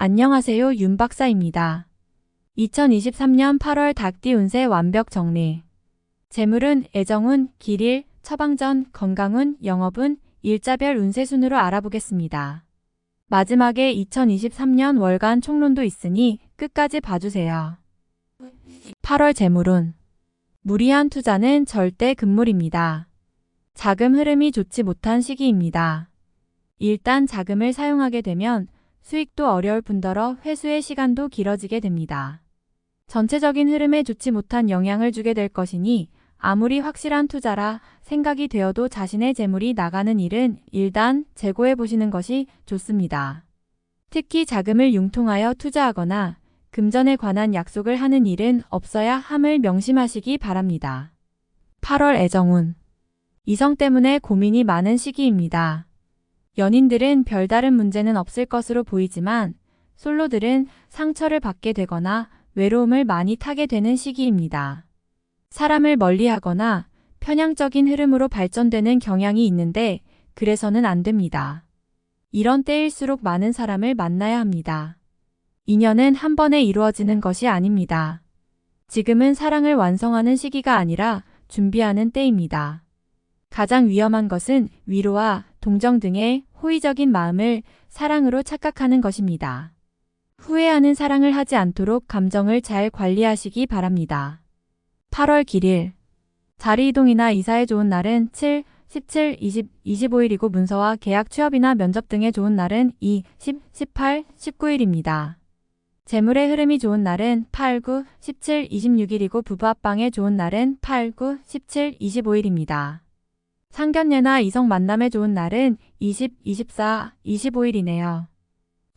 안녕하세요, 윤 박사입니다. 2023년 8월 닭띠 운세 완벽 정리. 재물운, 애정운, 길일, 처방전, 건강운, 영업운, 일자별 운세 순으로 알아보겠습니다. 마지막에 2023년 월간 총론도 있으니 끝까지 봐주세요. 8월 재물운. 무리한 투자는 절대 금물입니다. 자금 흐름이 좋지 못한 시기입니다. 일단 자금을 사용하게 되면 수익도 어려울 뿐더러 회수의 시간도 길어지게 됩니다. 전체적인 흐름에 좋지 못한 영향을 주게 될 것이니 아무리 확실한 투자라 생각이 되어도 자신의 재물이 나가는 일은 일단 재고해 보시는 것이 좋습니다. 특히 자금을 융통하여 투자하거나 금전에 관한 약속을 하는 일은 없어야 함을 명심하시기 바랍니다. 8월 애정운. 이성 때문에 고민이 많은 시기입니다. 연인들은 별다른 문제는 없을 것으로 보이지만 솔로들은 상처를 받게 되거나 외로움을 많이 타게 되는 시기입니다. 사람을 멀리하거나 편향적인 흐름으로 발전되는 경향이 있는데 그래서는 안 됩니다. 이런 때일수록 많은 사람을 만나야 합니다. 인연은 한 번에 이루어지는 것이 아닙니다. 지금은 사랑을 완성하는 시기가 아니라 준비하는 때입니다. 가장 위험한 것은 위로와 동정 등의 호의적인 마음을 사랑으로 착각하는 것입니다. 후회하는 사랑을 하지 않도록 감정을 잘 관리하시기 바랍니다. 8월 길일. 자리 이동이나 이사에 좋은 날은 7, 17, 20, 25일이고 문서와 계약 취업이나 면접 등에 좋은 날은 2, 10, 18, 19일입니다. 재물의 흐름이 좋은 날은 8, 9, 17, 26일이고 부부 합방에 좋은 날은 8, 9, 17, 25일입니다. 상견례나 이성 만남에 좋은 날은 20, 24, 25일이네요.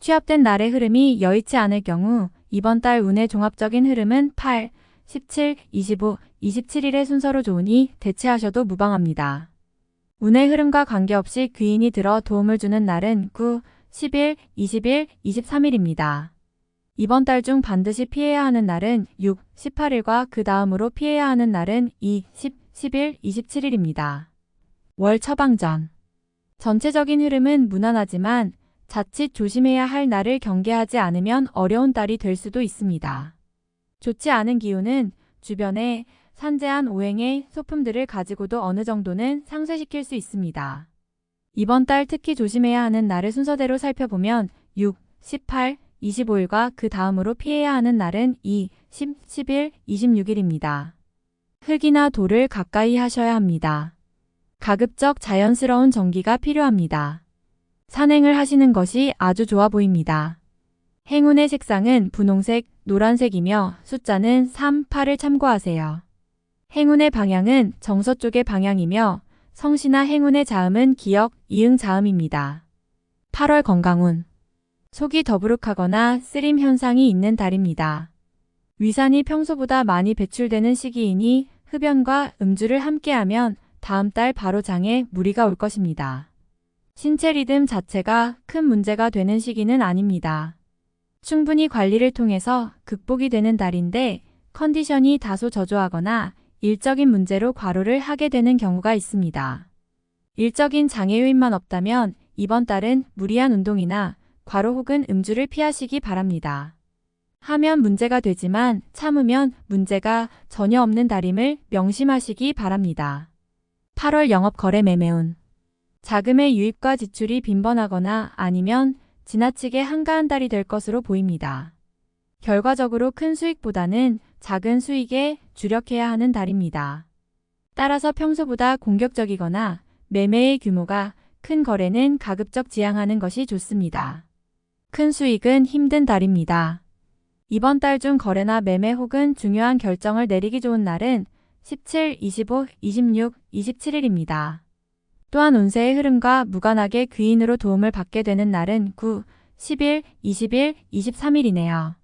취업된 날의 흐름이 여의치 않을 경우 이번 달 운의 종합적인 흐름은 8, 17, 25, 27일의 순서로 좋으니 대체하셔도 무방합니다. 운의 흐름과 관계없이 귀인이 들어 도움을 주는 날은 9, 10일, 20일, 23일입니다. 이번 달 중 반드시 피해야 하는 날은 6, 18일과 그 다음으로 피해야 하는 날은 2, 10, 11, 27일입니다. 월 처방전. 전체적인 흐름은 무난하지만 자칫 조심해야 할 날을 경계하지 않으면 어려운 달이 될 수도 있습니다. 좋지 않은 기운은 주변에 산재한 오행의 소품들을 가지고도 어느 정도는 상쇄시킬 수 있습니다. 이번 달 특히 조심해야 하는 날을 순서대로 살펴보면 6, 18, 25일과 그 다음으로 피해야 하는 날은 2, 10, 11, 26일입니다. 흙이나 돌을 가까이 하셔야 합니다. 가급적 자연스러운 정기가 필요합니다. 산행을 하시는 것이 아주 좋아 보입니다. 행운의 색상은 분홍색, 노란색이며 숫자는 3, 8을 참고하세요. 행운의 방향은 정서쪽의 방향이며 성씨나 행운의 자음은 기역, 이응 자음입니다. 8월 건강운. 속이 더부룩하거나 쓰림 현상이 있는 달입니다. 위산이 평소보다 많이 배출되는 시기이니 흡연과 음주를 함께하면 다음 달 바로 장에 무리가 올 것입니다. 신체 리듬 자체가 큰 문제가 되는 시기는 아닙니다. 충분히 관리를 통해서 극복이 되는 달인데 컨디션이 다소 저조하거나 일적인 문제로 과로를 하게 되는 경우가 있습니다. 일적인 장애 요인만 없다면 이번 달은 무리한 운동이나 과로 혹은 음주를 피하시기 바랍니다. 하면 문제가 되지만 참으면 문제가 전혀 없는 달임을 명심하시기 바랍니다. 8월 영업거래 매매운. 자금의 유입과 지출이 빈번하거나 아니면 지나치게 한가한 달이 될 것으로 보입니다. 결과적으로 큰 수익보다는 작은 수익에 주력해야 하는 달입니다. 따라서 평소보다 공격적이거나 매매의 규모가 큰 거래는 가급적 지양하는 것이 좋습니다. 큰 수익은 힘든 달입니다. 이번 달 중 거래나 매매 혹은 중요한 결정을 내리기 좋은 날은 17, 25, 26, 27일입니다. 또한 운세의 흐름과 무관하게 귀인으로 도움을 받게 되는 날은 9, 10일, 20일, 23일이네요.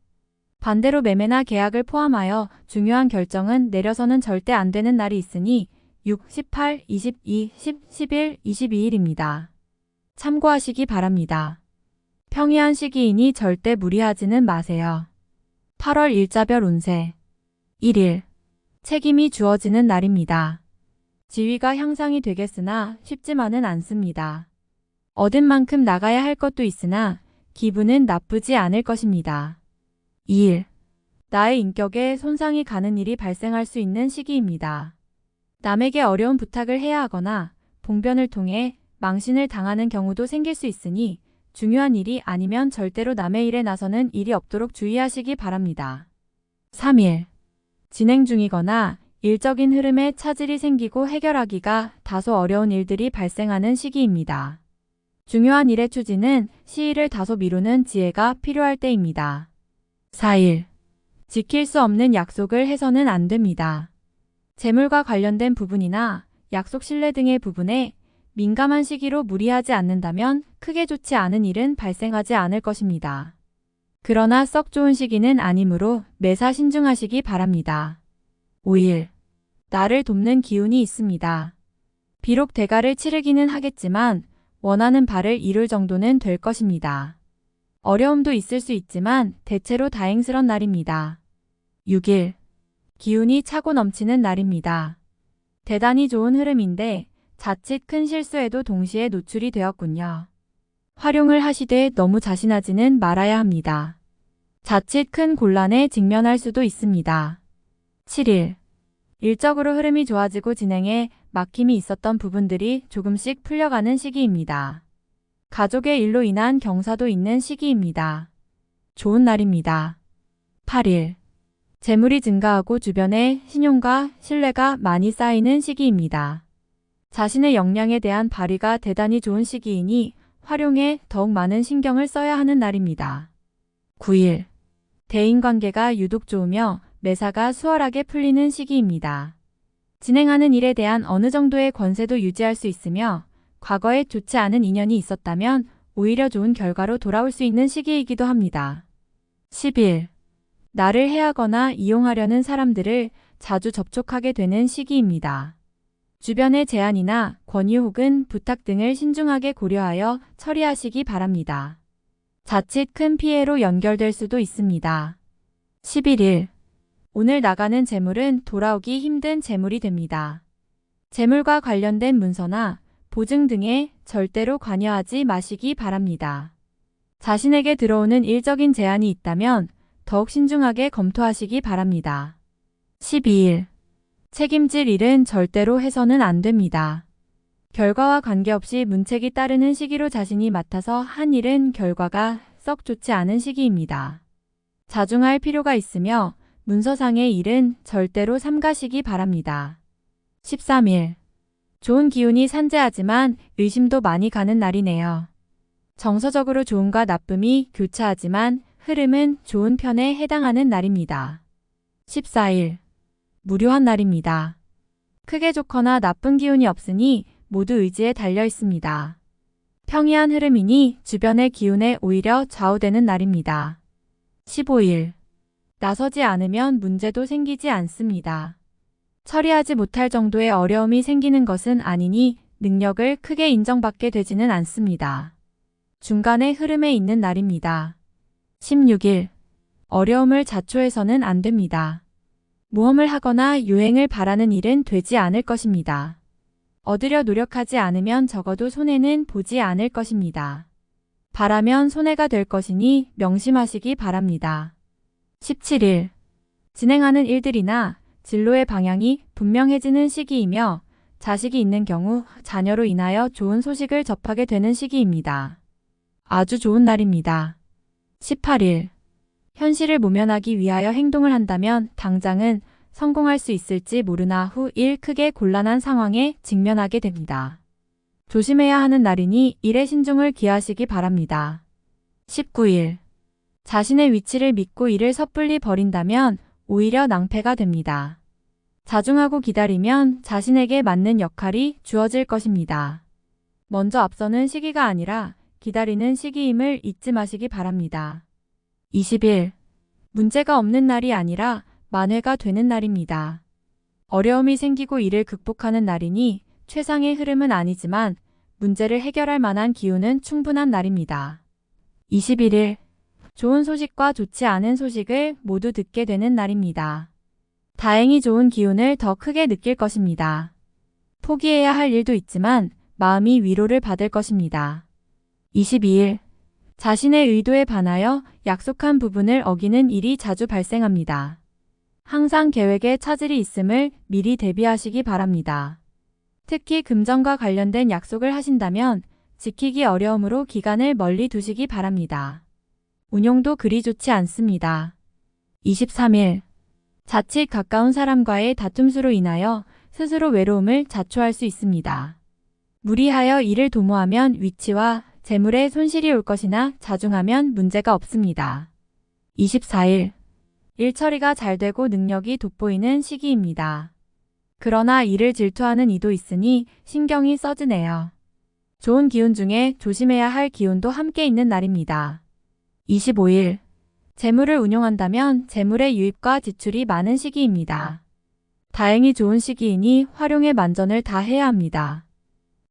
반대로 매매나 계약을 포함하여 중요한 결정은 내려서는 절대 안 되는 날이 있으니 6, 18, 22, 10, 11, 22일입니다. 참고하시기 바랍니다. 평이한 시기이니 절대 무리하지는 마세요. 8월 일자별 운세. 1일. 책임이 주어지는 날입니다. 지위가 향상이 되겠으나 쉽지만은 않습니다. 얻은 만큼 나가야 할 것도 있으나 기분은 나쁘지 않을 것입니다. 2일. 나의 인격에 손상이 가는 일이 발생할 수 있는 시기입니다. 남에게 어려운 부탁을 해야 하거나 봉변을 통해 망신을 당하는 경우도 생길 수 있으니 중요한 일이 아니면 절대로 남의 일에 나서는 일이 없도록 주의하시기 바랍니다. 3일. 진행 중이거나 일적인 흐름에 차질이 생기고 해결하기가 다소 어려운 일들이 발생하는 시기입니다. 중요한 일의 추진은 시일을 다소 미루는 지혜가 필요할 때입니다. 4일. 지킬 수 없는 약속을 해서는 안 됩니다. 재물과 관련된 부분이나 약속 신뢰 등의 부분에 민감한 시기로 무리하지 않는다면 크게 좋지 않은 일은 발생하지 않을 것입니다. 그러나 썩 좋은 시기는 아니므로 매사 신중하시기 바랍니다. 5일. 나를 돕는 기운이 있습니다. 비록 대가를 치르기는 하겠지만 원하는 바를 이룰 정도는 될 것입니다. 어려움도 있을 수 있지만 대체로 다행스런 날입니다. 6일. 기운이 차고 넘치는 날입니다. 대단히 좋은 흐름인데 자칫 큰 실수에도 동시에 노출이 되었군요. 활용을 하시되 너무 자신하지는 말아야 합니다. 자칫 큰 곤란에 직면할 수도 있습니다. 7일. 일적으로 흐름이 좋아지고 진행에 막힘이 있었던 부분들이 조금씩 풀려가는 시기입니다. 가족의 일로 인한 경사도 있는 시기입니다. 좋은 날입니다. 8일. 재물이 증가하고 주변에 신용과 신뢰가 많이 쌓이는 시기입니다. 자신의 역량에 대한 발휘가 대단히 좋은 시기이니 활용에 더욱 많은 신경을 써야 하는 날입니다. 9일. 대인관계가 유독 좋으며 매사가 수월하게 풀리는 시기입니다. 진행하는 일에 대한 어느 정도의 권세도 유지할 수 있으며 과거에 좋지 않은 인연이 있었다면 오히려 좋은 결과로 돌아올 수 있는 시기이기도 합니다. 10일. 나를 해하거나 이용하려는 사람들을 자주 접촉하게 되는 시기입니다. 주변의 제안이나 권유 혹은 부탁 등을 신중하게 고려하여 처리하시기 바랍니다. 자칫 큰 피해로 연결될 수도 있습니다. 11일. 오늘 나가는 재물은 돌아오기 힘든 재물이 됩니다. 재물과 관련된 문서나 보증 등에 절대로 관여하지 마시기 바랍니다. 자신에게 들어오는 일적인 제안이 있다면 더욱 신중하게 검토하시기 바랍니다. 12일. 책임질 일은 절대로 해서는 안 됩니다. 결과와 관계없이 문책이 따르는 시기로 자신이 맡아서 한 일은 결과가 썩 좋지 않은 시기입니다. 자중할 필요가 있으며 문서상의 일은 절대로 삼가시기 바랍니다. 13일. 좋은 기운이 산재하지만 의심도 많이 가는 날이네요. 정서적으로 좋음과 나쁨이 교차하지만 흐름은 좋은 편에 해당하는 날입니다. 14일. 무료한 날입니다. 크게 좋거나 나쁜 기운이 없으니 모두 의지에 달려 있습니다. 평이한 흐름이니 주변의 기운에 오히려 좌우되는 날입니다. 15일. 나서지 않으면 문제도 생기지 않습니다. 처리하지 못할 정도의 어려움이 생기는 것은 아니니 능력을 크게 인정받게 되지는 않습니다. 중간의 흐름에 있는 날입니다. 16일. 어려움을 자초해서는 안 됩니다. 모험을 하거나 유행을 바라는 일은 되지 않을 것입니다. 얻으려 노력하지 않으면 적어도 손해는 보지 않을 것입니다. 바라면 손해가 될 것이니 명심하시기 바랍니다. 17일. 진행하는 일들이나 진로의 방향이 분명해지는 시기이며 자식이 있는 경우 자녀로 인하여 좋은 소식을 접하게 되는 시기입니다. 아주 좋은 날입니다. 18일. 현실을 모면하기 위하여 행동을 한다면 당장은 성공할 수 있을지 모르나 후 일 크게 곤란한 상황에 직면하게 됩니다. 조심해야 하는 날이니 일에 신중을 기하시기 바랍니다. 19일. 자신의 위치를 믿고 일을 섣불리 버린다면 오히려 낭패가 됩니다. 자중하고 기다리면 자신에게 맞는 역할이 주어질 것입니다. 먼저 앞서는 시기가 아니라 기다리는 시기임을 잊지 마시기 바랍니다. 20일. 문제가 없는 날이 아니라 만회가 되는 날입니다. 어려움이 생기고 이를 극복하는 날이니 최상의 흐름은 아니지만 문제를 해결할 만한 기운은 충분한 날입니다. 21일. 좋은 소식과 좋지 않은 소식을 모두 듣게 되는 날입니다. 다행히 좋은 기운을 더 크게 느낄 것입니다. 포기해야 할 일도 있지만 마음이 위로를 받을 것입니다. 22일. 자신의 의도에 반하여 약속한 부분을 어기는 일이 자주 발생합니다. 항상 계획에 차질이 있음을 미리 대비하시기 바랍니다. 특히 금전과 관련된 약속을 하신다면 지키기 어려우므로 기간을 멀리 두시기 바랍니다. 운용도 그리 좋지 않습니다. 23일. 자칫 가까운 사람과의 다툼수로 인하여 스스로 외로움을 자초할 수 있습니다. 무리하여 일을 도모하면 위치와 재물에 손실이 올 것이나 자중하면 문제가 없습니다. 24일. 일 처리가 잘 되고 능력이 돋보이는 시기입니다. 그러나 일을 질투하는 이도 있으니 신경이 써지네요. 좋은 기운 중에 조심해야 할 기운도 함께 있는 날입니다. 25일. 재물을 운용한다면 재물의 유입과 지출이 많은 시기입니다. 다행히 좋은 시기이니 활용에 만전을 다해야 합니다.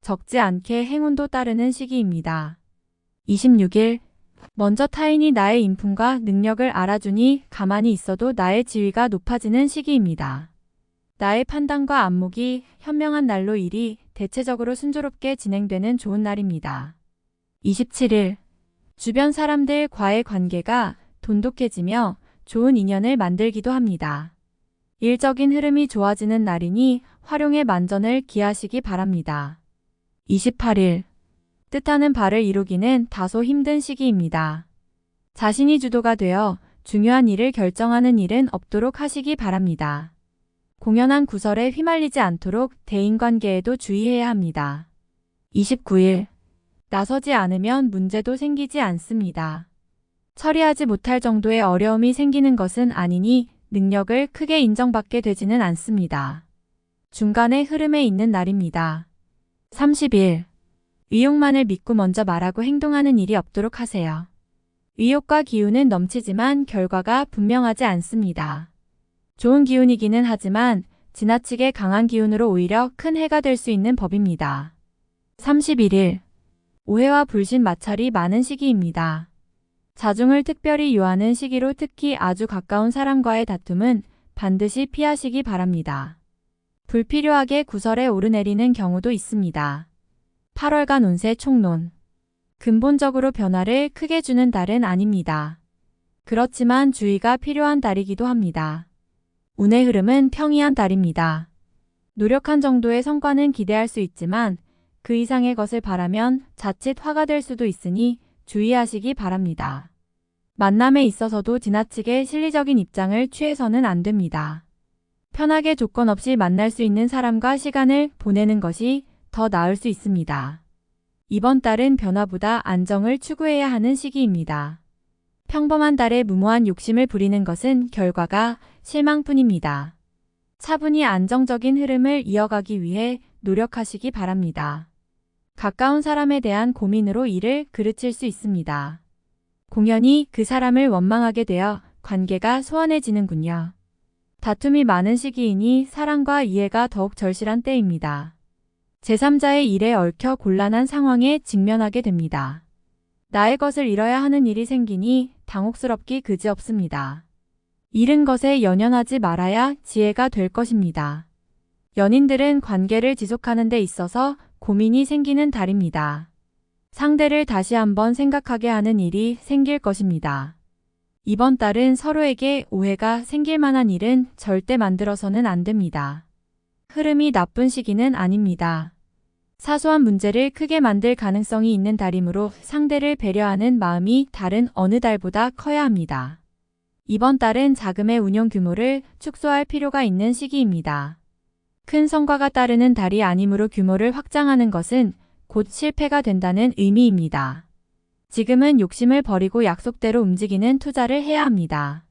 적지 않게 행운도 따르는 시기입니다. 26일. 먼저 타인이 나의 인품과 능력을 알아주니 가만히 있어도 나의 지위가 높아지는 시기입니다. 나의 판단과 안목이 현명한 날로 일이 대체적으로 순조롭게 진행되는 좋은 날입니다. 27일. 주변 사람들과의 관계가 돈독해지며 좋은 인연을 만들기도 합니다. 일적인 흐름이 좋아지는 날이니 활용에 만전을 기하시기 바랍니다. 28일. 뜻하는 바를 이루기는 다소 힘든 시기입니다. 자신이 주도가 되어 중요한 일을 결정하는 일은 없도록 하시기 바랍니다. 공연한 구설에 휘말리지 않도록 대인관계에도 주의해야 합니다. 29일. 나서지 않으면 문제도 생기지 않습니다. 처리하지 못할 정도의 어려움이 생기는 것은 아니니 능력을 크게 인정받게 되지는 않습니다. 중간의 흐름에 있는 날입니다. 30일. 의욕만을 믿고 먼저 말하고 행동하는 일이 없도록 하세요. 의욕과 기운은 넘치지만 결과가 분명하지 않습니다. 좋은 기운이기는 하지만 지나치게 강한 기운으로 오히려 큰 해가 될 수 있는 법입니다. 31일. 오해와 불신 마찰이 많은 시기입니다. 자중을 특별히 요하는 시기로 특히 아주 가까운 사람과의 다툼은 반드시 피하시기 바랍니다. 불필요하게 구설에 오르내리는 경우도 있습니다. 8월간 운세 총론. 근본적으로 변화를 크게 주는 달은 아닙니다. 그렇지만 주의가 필요한 달이기도 합니다. 운의 흐름은 평이한 달입니다. 노력한 정도의 성과는 기대할 수 있지만 그 이상의 것을 바라면 자칫 화가 될 수도 있으니 주의하시기 바랍니다. 만남에 있어서도 지나치게 실리적인 입장을 취해서는 안 됩니다. 편하게 조건 없이 만날 수 있는 사람과 시간을 보내는 것이 더 나을 수 있습니다. 이번 달은 변화보다 안정을 추구해야 하는 시기입니다. 평범한 달에 무모한 욕심을 부리는 것은 결과가 실망뿐입니다. 차분히 안정적인 흐름을 이어가기 위해 노력하시기 바랍니다. 가까운 사람에 대한 고민으로 일을 그르칠 수 있습니다. 공연히 그 사람을 원망하게 되어 관계가 소원해지는군요. 다툼이 많은 시기이니 사랑과 이해가 더욱 절실한 때입니다. 제3자의 일에 얽혀 곤란한 상황에 직면하게 됩니다. 나의 것을 잃어야 하는 일이 생기니 당혹스럽기 그지없습니다. 잃은 것에 연연하지 말아야 지혜가 될 것입니다. 연인들은 관계를 지속하는 데 있어서 고민이 생기는 달입니다. 상대를 다시 한번 생각하게 하는 일이 생길 것입니다. 이번 달은 서로에게 오해가 생길 만한 일은 절대 만들어서는 안 됩니다. 흐름이 나쁜 시기는 아닙니다. 사소한 문제를 크게 만들 가능성이 있는 달이므로 상대를 배려하는 마음이 다른 어느 달보다 커야 합니다. 이번 달은 자금의 운용 규모를 축소할 필요가 있는 시기입니다. 큰 성과가 따르는 달이 아니므로 규모를 확장하는 것은 곧 실패가 된다는 의미입니다. 지금은 욕심을 버리고 약속대로 움직이는 투자를 해야 합니다.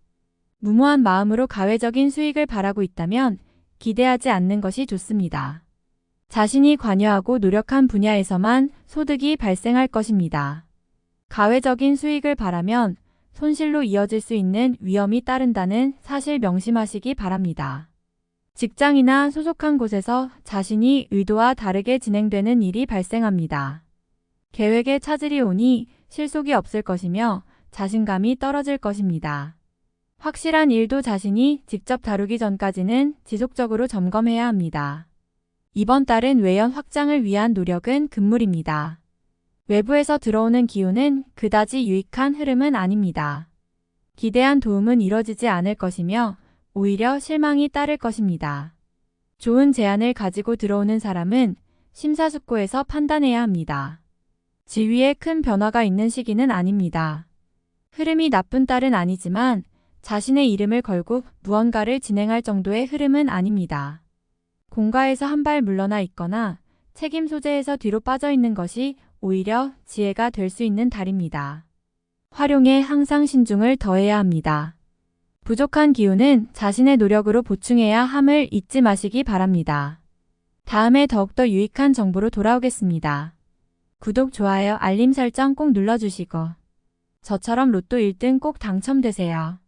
무모한 마음으로 가외적인 수익을 바라고 있다면 기대하지 않는 것이 좋습니다. 자신이 관여하고 노력한 분야에서만 소득이 발생할 것입니다. 가외적인 수익을 바라면 손실로 이어질 수 있는 위험이 따른다는 사실 명심하시기 바랍니다. 직장이나 소속한 곳에서 자신이 의도와 다르게 진행되는 일이 발생합니다. 계획에 차질이 오니 실속이 없을 것이며 자신감이 떨어질 것입니다. 확실한 일도 자신이 직접 다루기 전까지는 지속적으로 점검해야 합니다. 이번 달은 외연 확장을 위한 노력은 금물입니다. 외부에서 들어오는 기운은 그다지 유익한 흐름은 아닙니다. 기대한 도움은 이뤄지지 않을 것이며 오히려 실망이 따를 것입니다. 좋은 제안을 가지고 들어오는 사람은 심사숙고해서 판단해야 합니다. 지위에 큰 변화가 있는 시기는 아닙니다. 흐름이 나쁜 딸은 아니지만 자신의 이름을 걸고 무언가를 진행할 정도의 흐름은 아닙니다. 공가에서 한 발 물러나 있거나 책임 소재에서 뒤로 빠져 있는 것이 오히려 지혜가 될 수 있는 달입니다. 활용에 항상 신중을 더해야 합니다. 부족한 기운은 자신의 노력으로 보충해야 함을 잊지 마시기 바랍니다. 다음에 더욱더 유익한 정보로 돌아오겠습니다. 구독, 좋아요, 알림 설정 꼭 눌러주시고 저처럼 로또 1등 꼭 당첨되세요.